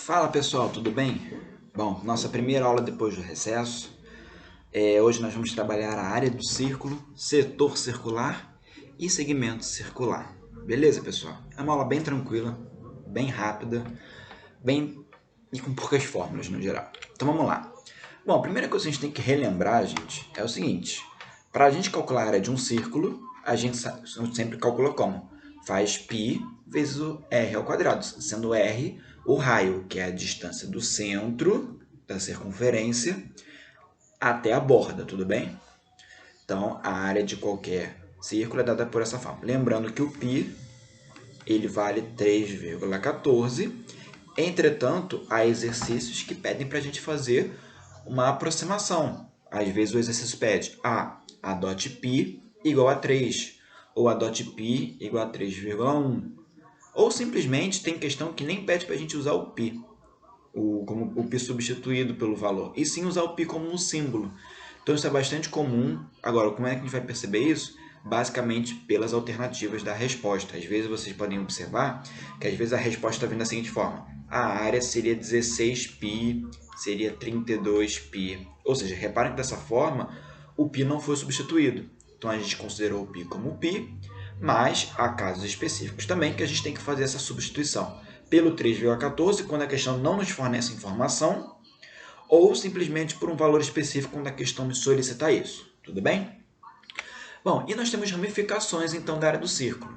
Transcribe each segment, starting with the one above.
Fala pessoal, tudo bem? Bom, nossa primeira aula depois do recesso. Hoje nós vamos trabalhar a área do círculo, setor circular e segmento circular. Beleza, pessoal? É uma aula bem tranquila, bem rápida, e com poucas fórmulas no geral. Então vamos lá. Bom, a primeira coisa que a gente tem que relembrar, gente, é o seguinte. Para a gente calcular a área de um círculo, a gente sempre calcula como? Faz π vezes o r ao quadrado, sendo r o raio, que é a distância do centro da circunferência até a borda, tudo bem? Então, a área de qualquer círculo é dada por essa forma. Lembrando que o π ele vale 3,14. Entretanto, há exercícios que pedem para a gente fazer uma aproximação. Às vezes o exercício pede a dot π igual a 3, ou a dot π igual a 3,1. Ou simplesmente tem questão que nem pede para a gente usar o π, como o π substituído pelo valor, e sim usar o π como um símbolo. Então isso é bastante comum. Agora, como é que a gente vai perceber isso? Basicamente pelas alternativas da resposta. Às vezes vocês podem observar que às vezes a resposta está vindo da seguinte forma: a área seria 16π, seria 32π. Ou seja, reparem que dessa forma o π não foi substituído. Então a gente considerou o π como π, mas há casos específicos também que a gente tem que fazer essa substituição pelo 3,14 quando a questão não nos fornece informação, ou simplesmente por um valor específico quando a questão me solicita isso. Tudo bem? Bom, e nós temos ramificações, então, da área do círculo.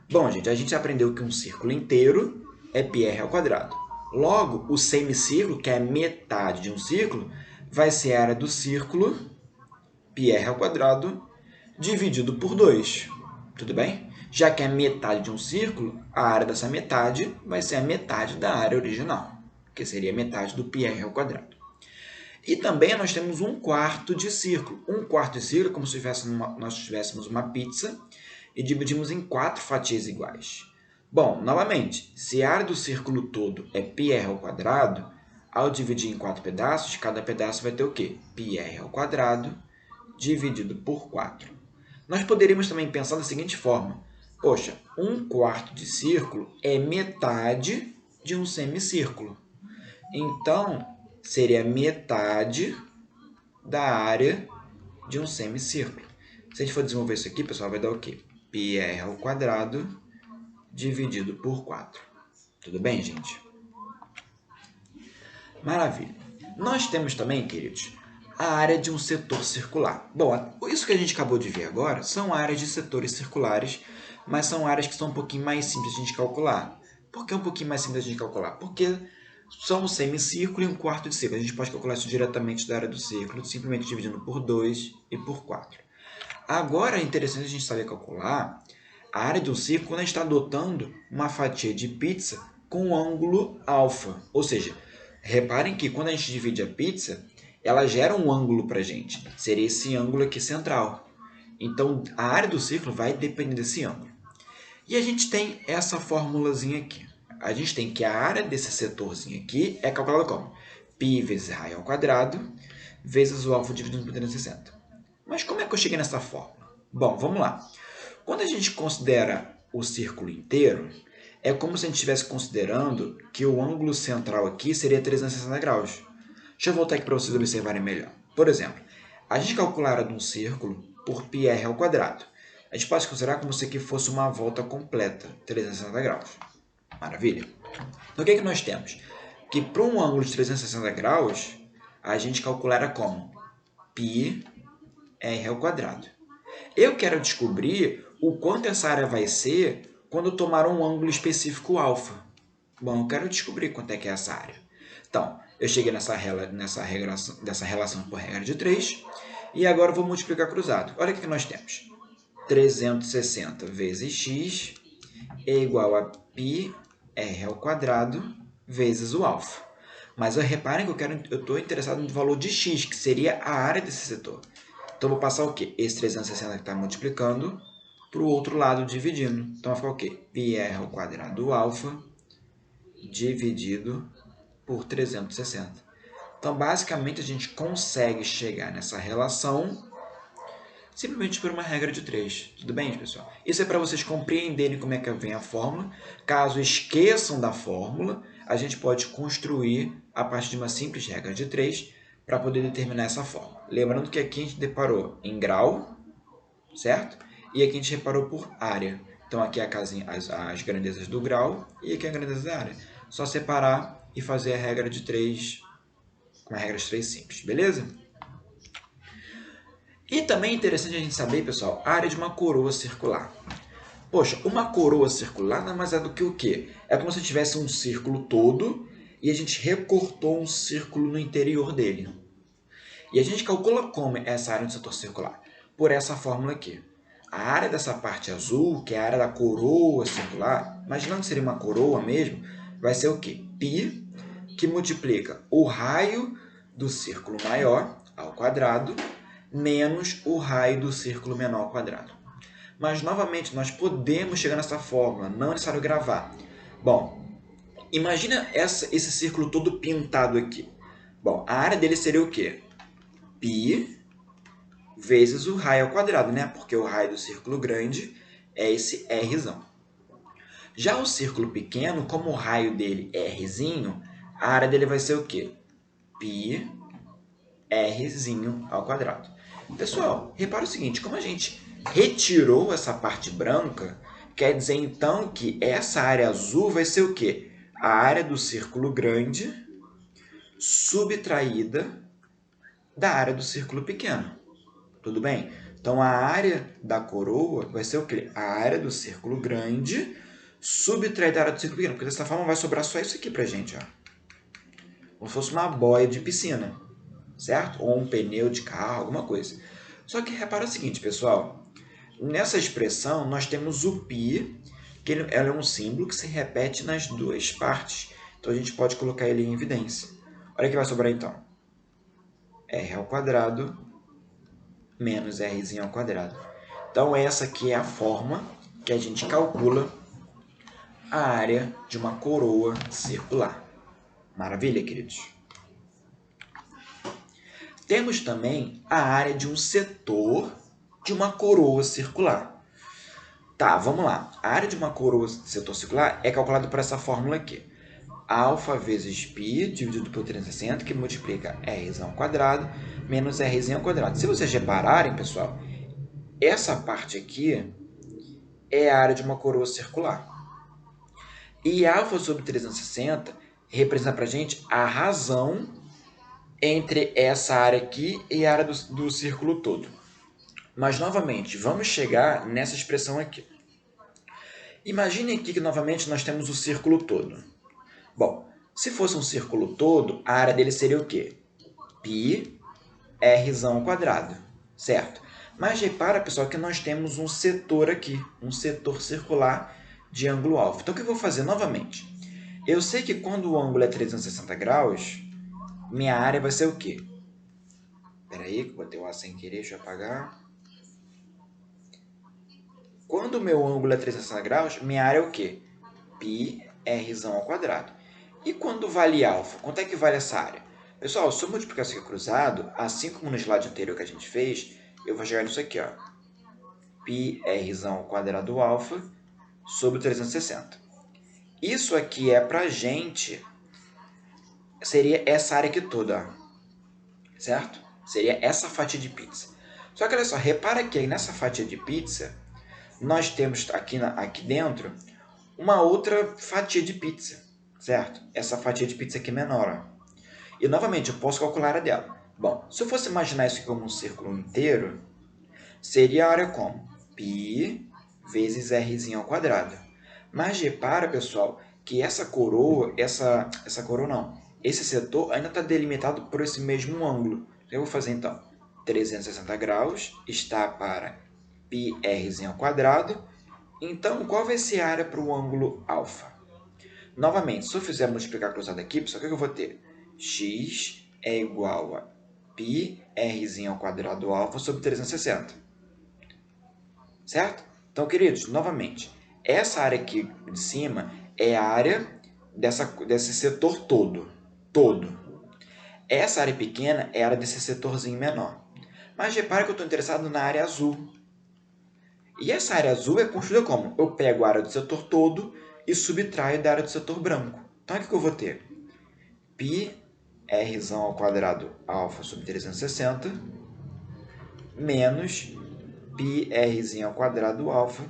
Bom, gente, a gente aprendeu que um círculo inteiro é πr ao quadrado. Logo, o semicírculo, que é metade de um círculo, vai ser a área do círculo πr ao quadrado dividido por 2. Tudo bem? Já que é metade de um círculo, a área dessa metade vai ser a metade da área original, que seria metade do πr ao quadrado. E também nós temos um quarto de círculo. Um quarto de círculo é como se nós tivéssemos uma pizza e dividimos em 4 fatias iguais. Bom, novamente, se a área do círculo todo é πr ao quadrado, ao dividir em 4 pedaços, cada pedaço vai ter o quê? πr ao quadrado dividido por 4. Nós poderíamos também pensar da seguinte forma: poxa, um quarto de círculo é metade de um semicírculo. Então, seria metade da área de um semicírculo. Se a gente for desenvolver isso aqui, pessoal, vai dar o quê? πr ao quadrado dividido por 4. Tudo bem, gente? Maravilha. Nós temos também, queridos, a área de um setor circular. Bom, isso que a gente acabou de ver agora são áreas de setores circulares, mas são áreas que são um pouquinho mais simples de a gente calcular. Por que um pouquinho mais simples de a gente calcular? Porque são um semicírculo e um quarto de círculo. A gente pode calcular isso diretamente da área do círculo, simplesmente dividindo por 2 e por 4. Agora é interessante a gente saber calcular a área do círculo quando a gente está adotando uma fatia de pizza com ângulo alfa. Ou seja, reparem que quando a gente divide a pizza, ela gera um ângulo para a gente. Seria esse ângulo aqui central. Então, a área do círculo vai depender desse ângulo. E a gente tem essa formulazinha aqui. A gente tem que a área desse setorzinho aqui é calculada como? π vezes raio ao quadrado vezes o alfa dividido por 360. Mas como é que eu cheguei nessa fórmula? Bom, vamos lá. Quando a gente considera o círculo inteiro, é como se a gente estivesse considerando que o ângulo central aqui seria 360 graus. Deixa eu voltar aqui para vocês observarem melhor. Por exemplo, a gente calcula a área de um círculo por πr ao quadrado. A gente pode considerar como se aqui fosse uma volta completa, 360 graus. Maravilha? Então, o que nós temos? Que para um ângulo de 360 graus, a gente calculará como? πr ao quadrado. Eu quero descobrir o quanto essa área vai ser quando eu tomar um ângulo específico alfa. Bom, eu quero descobrir quanto é que é essa área. Então, eu cheguei dessa relação por regra de 3, e agora eu vou multiplicar cruzado. Olha o que nós temos. 360 vezes x é igual a πr ao quadrado vezes o alfa. Mas reparem que eu estou interessado no valor de x, que seria a área desse setor. Então, vou passar o quê? Esse 360 que está multiplicando para o outro lado dividindo. Então, vai ficar o quê? πr ao quadrado alfa dividido por 360. Então, basicamente, a gente consegue chegar nessa relação simplesmente por uma regra de 3. Tudo bem, pessoal? Isso é para vocês compreenderem como é que vem a fórmula. Caso esqueçam da fórmula, a gente pode construir a partir de uma simples regra de 3 para poder determinar essa forma. Lembrando que aqui a gente deparou em grau, certo? E aqui a gente reparou por área. Então aqui é a casinha, as grandezas do grau e aqui é a grandeza da área. Só separar e fazer a regra de 3, com a regra de 3 simples, beleza? E também é interessante a gente saber, pessoal, a área de uma coroa circular. Poxa, uma coroa circular nada mais é do que o quê? É como se tivesse um círculo todo e a gente recortou um círculo no interior dele. E a gente calcula como essa área do setor circular? Por essa fórmula aqui. A área dessa parte azul, que é a área da coroa circular, imaginando que seria uma coroa mesmo, vai ser o quê? Π, que multiplica o raio do círculo maior ao quadrado, menos o raio do círculo menor ao quadrado. Mas, novamente, nós podemos chegar nessa fórmula, não é necessário gravar. Bom, imagina esse círculo todo pintado aqui. Bom, a área dele seria o quê? Π vezes o raio ao quadrado, né? Porque o raio do círculo grande é esse Rzão. Já o círculo pequeno, como o raio dele é Rzinho, a área dele vai ser o quê? Π Rzinho ao quadrado. Pessoal, repara o seguinte, como a gente retirou essa parte branca, quer dizer então que essa área azul vai ser o quê? A área do círculo grande subtraída da área do círculo pequeno. Tudo bem? Então, a área da coroa vai ser o quê? A área do círculo grande subtraída da área do círculo pequeno. Porque dessa forma vai sobrar só isso aqui pra gente, ó. Como se fosse uma boia de piscina, certo? Ou um pneu de carro, alguma coisa. Só que repara o seguinte, pessoal. Nessa expressão, nós temos o π, que ela é um símbolo que se repete nas duas partes. Então, a gente pode colocar ele em evidência. Olha o que vai sobrar, então. R ao quadrado menos Rzinho ao quadrado. Então, essa aqui é a forma que a gente calcula a área de uma coroa circular. Maravilha, queridos? Temos também a área de um setor de uma coroa circular. Tá, vamos lá. A área de uma coroa de setor circular é calculada por essa fórmula aqui. Alfa vezes π dividido por 360, que multiplica Rzão ao quadrado menos Rzinho ao quadrado. Se vocês repararem, pessoal, essa parte aqui é a área de uma coroa circular. E alfa sobre 360 representa para a gente a razão entre essa área aqui e a área do círculo todo. Mas, novamente, vamos chegar nessa expressão aqui. Imagine aqui que, novamente, nós temos o círculo todo. Bom, se fosse um círculo todo, a área dele seria o quê? Π Rzão ao quadrado, certo? Mas repara, pessoal, que nós temos um setor aqui, um setor circular de ângulo alfa. Então, o que eu vou fazer novamente? Eu sei que quando o ângulo é 360 graus, minha área vai ser o quê? Espera aí, que eu botei o A sem querer, deixa eu apagar. Quando o meu ângulo é 360 graus, minha área é o quê? Π Rzão ao quadrado. E quando vale alfa, quanto é que vale essa área? Pessoal, se eu multiplicar isso aqui cruzado, assim como no slide anterior que a gente fez, eu vou chegar nisso aqui, ó. Π Rzão ao quadrado alfa sobre 360. Isso aqui é pra gente, seria essa área aqui toda, ó. Certo? Seria essa fatia de pizza. Só que olha só, repara que aí nessa fatia de pizza, nós temos aqui dentro uma outra fatia de pizza, certo? Essa fatia de pizza aqui menor, ó. E, novamente, eu posso calcular a área dela. Bom, se eu fosse imaginar isso aqui como um círculo inteiro, seria a área como? Π vezes Rzinho ao quadrado. Mas repara, pessoal, que essa coroa, essa coroa não, esse setor ainda está delimitado por esse mesmo ângulo. Eu vou fazer, então, 360 graus está para Π Rzinho ao quadrado. Então, qual vai ser a área para o ângulo alfa? Novamente, se eu fizer multiplicar cruzado aqui, pessoal, o que eu vou ter? X é igual a π Rzinho ao quadrado alfa sobre 360. Certo? Então, queridos, novamente, essa área aqui de cima é a área desse setor todo. Essa área pequena é a área desse setorzinho menor. Mas repara que eu estou interessado na área azul. E essa área azul é construída como? Eu pego a área do setor todo e subtraio da área do setor branco. Então, o que eu vou ter? Π r ao quadrado alfa sobre 360 menos π r ao quadrado alfa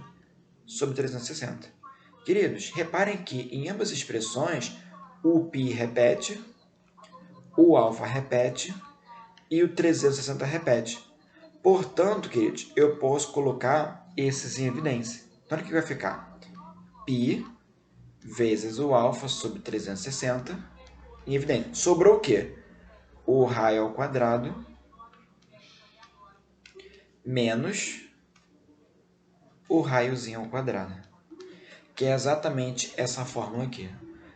sobre 360. Queridos, reparem que em ambas as expressões o π repete, o alfa repete e o 360 repete. Portanto, queridos, eu posso colocar esses em evidência. Então, o que vai ficar? Π vezes o alfa sobre 360 em evidência. Sobrou o quê? O raio ao quadrado menos o raiozinho ao quadrado, que é exatamente essa fórmula aqui.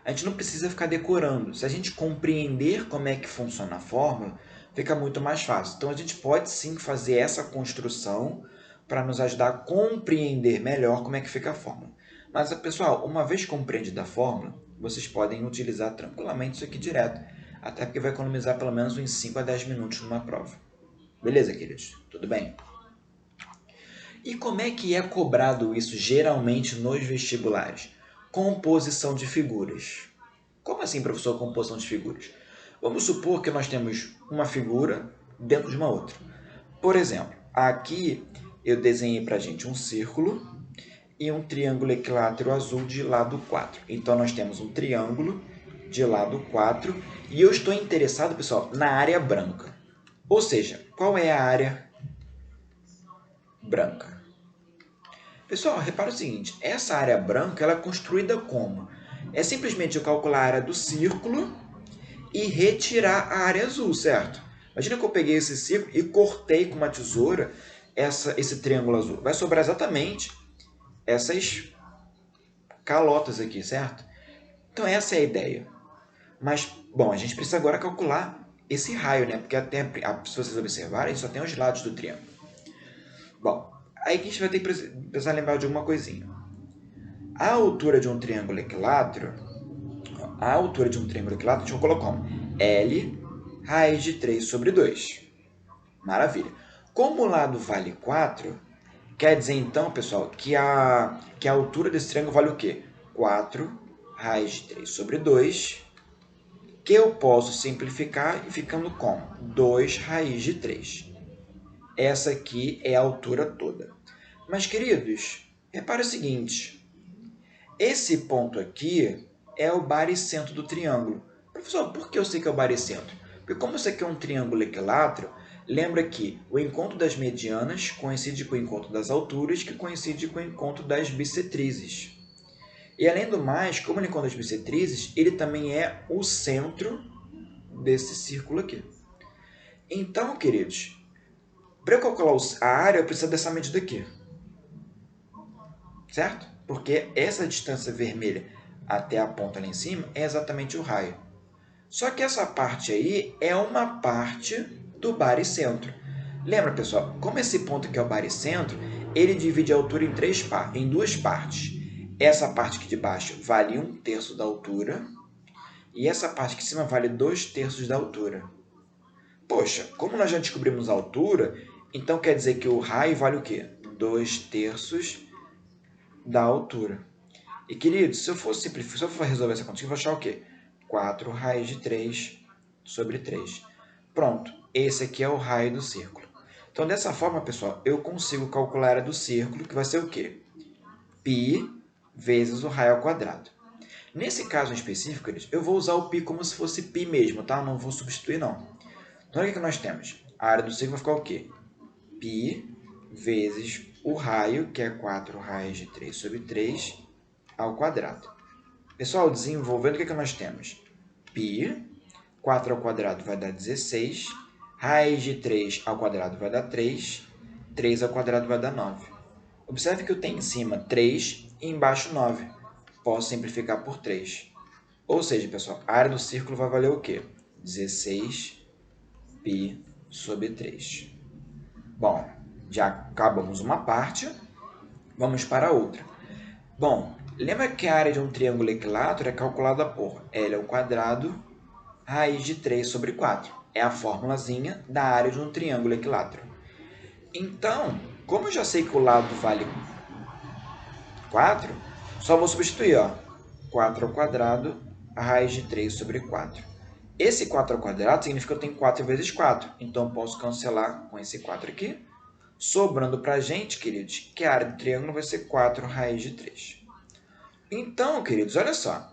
A gente não precisa ficar decorando. Se a gente compreender como é que funciona a fórmula, fica muito mais fácil. Então, a gente pode sim fazer essa construção para nos ajudar a compreender melhor como é que fica a fórmula. Mas, pessoal, uma vez compreendida a fórmula, vocês podem utilizar tranquilamente isso aqui direto, até porque vai economizar pelo menos uns 5 a 10 minutos numa prova. Beleza, queridos? Tudo bem? E como é que é cobrado isso geralmente nos vestibulares? Composição de figuras. Como assim, professor, composição de figuras? Vamos supor que nós temos uma figura dentro de uma outra. Por exemplo, aqui eu desenhei para a gente um círculo e um triângulo equilátero azul de lado 4. Então, nós temos um triângulo de lado 4 e eu estou interessado, pessoal, na área branca. Ou seja, qual é a área branca? Pessoal, repara o seguinte, essa área branca ela é construída como? É simplesmente eu calcular a área do círculo e retirar a área azul, certo? Imagina que eu peguei esse círculo e cortei com uma tesoura esse triângulo azul. Vai sobrar exatamente essas calotas aqui, certo? Então, essa é a ideia. Mas, bom, a gente precisa agora calcular esse raio, né? Porque até, se vocês observarem, só tem os lados do triângulo. Bom, aí que a gente vai ter que precisar lembrar de uma coisinha. A altura de um triângulo equilátero, a gente vai colocar como L raiz de 3 sobre 2. Maravilha. Como o lado vale 4, quer dizer então, pessoal, que a altura desse triângulo vale o quê? 4 raiz de 3 sobre 2, que eu posso simplificar e ficando com 2 raiz de 3. Essa aqui é a altura toda. Mas, queridos, repara o seguinte. Esse ponto aqui é o baricentro do triângulo. Professor, por que eu sei que é o baricentro? Porque como isso aqui é um triângulo equilátero, lembra que o encontro das medianas coincide com o encontro das alturas, que coincide com o encontro das bissetrizes. E, além do mais, como ele encontra as bissetrizes, ele também é o centro desse círculo aqui. Então, queridos, para eu calcular a área, eu preciso dessa medida aqui. Certo? Porque essa distância vermelha até a ponta lá em cima é exatamente o raio. Só que essa parte aí é uma parte do baricentro. Lembra, pessoal, como esse ponto aqui é o baricentro, ele divide a altura em duas partes. Essa parte aqui de baixo vale 1/3 da altura e essa parte aqui de cima vale 2/3 da altura. Poxa, como nós já descobrimos a altura, então quer dizer que o raio vale o quê? 2/3 da altura. E, queridos, se eu for resolver essa conta, eu vou achar o quê? 4 raiz de 3 sobre 3. Pronto, esse aqui é o raio do círculo. Então, dessa forma, pessoal, eu consigo calcular a área do círculo, que vai ser o quê? Π vezes o raio ao quadrado. Nesse caso em específico, queridos, eu vou usar o π como se fosse π mesmo, tá? Não vou substituir, não. Então, olha o que nós temos. A área do círculo vai ficar o quê? Π vezes o raio, que é 4 raiz de 3 sobre 3, ao quadrado. Pessoal, desenvolvendo, o que nós temos? Π, 4 ao quadrado vai dar 16, raiz de 3 ao quadrado vai dar 3, 3 ao quadrado vai dar 9. Observe que eu tenho em cima 3 e embaixo 9. Posso simplificar por 3. Ou seja, pessoal, a área do círculo vai valer o quê? 16π sobre 3. Bom, já acabamos uma parte, vamos para a outra. Bom, lembra que a área de um triângulo equilátero é calculada por L ao quadrado raiz de 3 sobre 4. É a formulazinha da área de um triângulo equilátero. Então, como eu já sei que o lado vale 4, só vou substituir, ó, 4 ao quadrado a raiz de 3 sobre 4. Esse 4 ao quadrado significa que eu tenho 4 vezes 4. Então, eu posso cancelar com esse 4 aqui. Sobrando para a gente, queridos, que a área do triângulo vai ser 4 raiz de 3. Então, queridos, olha só.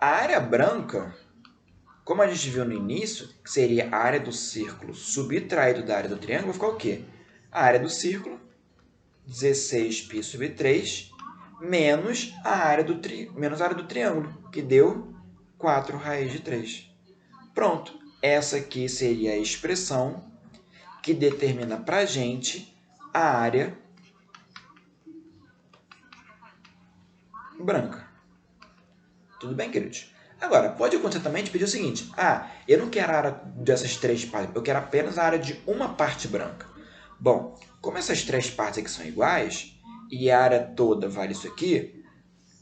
A área branca, como a gente viu no início, que seria a área do círculo subtraído da área do triângulo, vai ficar o quê? A área do círculo, 16π sobre 3, menos a área do triângulo, que deu 4 raiz de 3. Pronto. Essa aqui seria a expressão que determina para a gente a área branca. Tudo bem, queridos? Agora, pode acontecer também de pedir o seguinte. Eu não quero a área dessas 3 partes, eu quero apenas a área de uma parte branca. Bom, como essas 3 partes aqui são iguais, e a área toda vale isso aqui,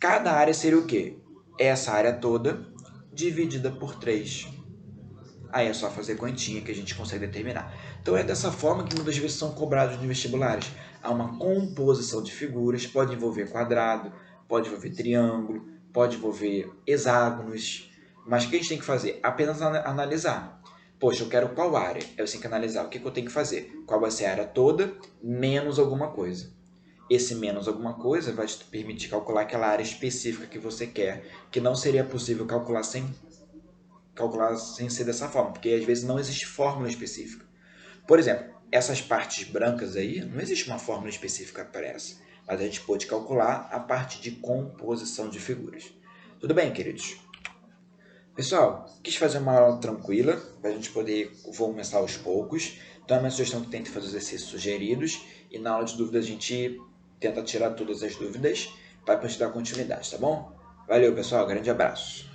cada área seria o quê? Essa área toda dividida por 3. Aí é só fazer continha que a gente consegue determinar. Então é dessa forma que muitas vezes são cobrados nos vestibulares. Há uma composição de figuras, pode envolver quadrado, pode envolver triângulo, pode envolver hexágonos. Mas o que a gente tem que fazer? Apenas analisar. Poxa, eu quero qual área? Eu tenho que analisar o que eu tenho que fazer. Qual vai ser a área toda, menos alguma coisa. Esse menos alguma coisa vai te permitir calcular aquela área específica que você quer, que não seria possível calcular sem ser dessa forma, porque às vezes não existe fórmula específica. Por exemplo, essas partes brancas aí, não existe uma fórmula específica para essa, mas a gente pode calcular a parte de composição de figuras. Tudo bem, queridos? Pessoal, quis fazer uma aula tranquila, para a gente poder, vou começar aos poucos. Então, a minha sugestão é que tente fazer os exercícios sugeridos, e na aula de dúvidas a gente tenta tirar todas as dúvidas, para a gente dar continuidade, tá bom? Valeu, pessoal, grande abraço.